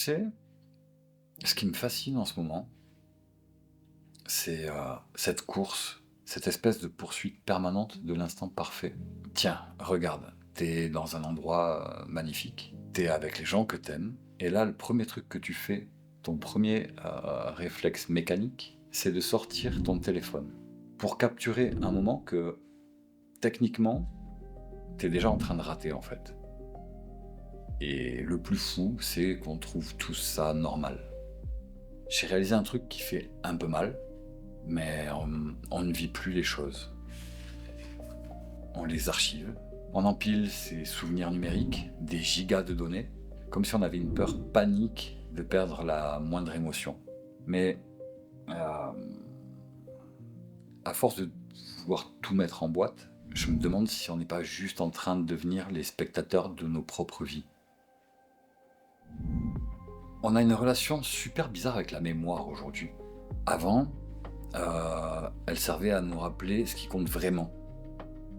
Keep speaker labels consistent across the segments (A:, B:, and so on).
A: sais, ce qui me fascine en ce moment, c'est cette course, cette espèce de poursuite permanente de l'instant parfait. Tiens, regarde, t'es dans un endroit magnifique, t'es avec les gens que t'aimes, et là, le premier truc que tu fais, ton premier réflexe mécanique, c'est de sortir ton téléphone pour capturer un moment que, techniquement, t'es déjà en train de rater en fait. Et le plus fou, c'est qu'on trouve tout ça normal. J'ai réalisé un truc qui fait un peu mal, mais on ne vit plus les choses. On les archive, on empile ces souvenirs numériques, des gigas de données, comme si on avait une peur panique de perdre la moindre émotion. Mais à force de vouloir tout mettre en boîte, je me demande si on n'est pas juste en train de devenir les spectateurs de nos propres vies. On a une relation super bizarre avec la mémoire aujourd'hui. Avant, elle servait à nous rappeler ce qui compte vraiment,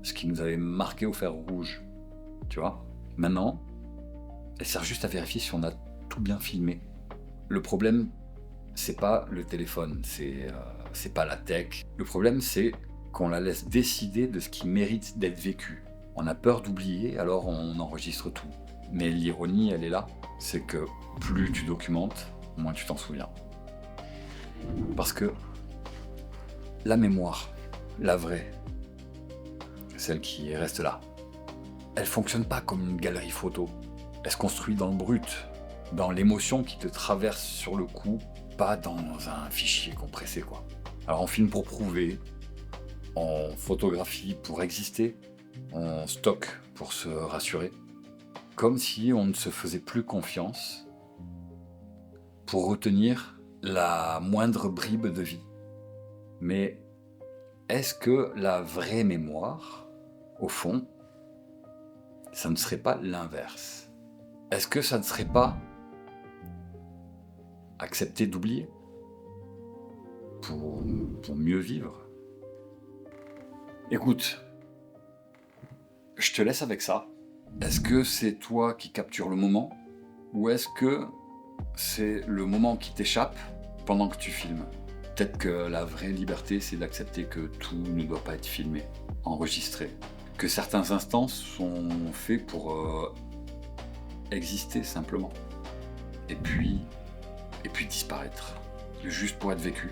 A: ce qui nous avait marqué au fer rouge, tu vois. Maintenant, elle sert juste à vérifier si on a tout bien filmé. Le problème, c'est pas le téléphone, c'est pas la tech. Le problème, c'est qu'on la laisse décider de ce qui mérite d'être vécu. On a peur d'oublier, alors on enregistre tout. Mais l'ironie, elle est là, c'est que plus tu documentes, moins tu t'en souviens. Parce que la mémoire, la vraie, celle qui reste là, elle fonctionne pas comme une galerie photo. Elle se construit dans le brut, dans l'émotion qui te traverse sur le coup, pas dans un fichier compressé, quoi. Alors on filme pour prouver, on photographie pour exister, on stocke pour se rassurer, comme si on ne se faisait plus confiance pour retenir la moindre bribe de vie. Mais est-ce que la vraie mémoire, au fond, ça ne serait pas l'inverse? Est-ce que ça ne serait pas accepter d'oublier pour mieux vivre? Écoute, je te laisse avec ça. Est-ce que c'est toi qui captures le moment, ou est-ce que c'est le moment qui t'échappe pendant que tu filmes? Peut-être que la vraie liberté, c'est d'accepter que tout ne doit pas être filmé, enregistré. Que certains instants sont faits pour exister simplement. Et puis disparaître. Juste pour être vécu.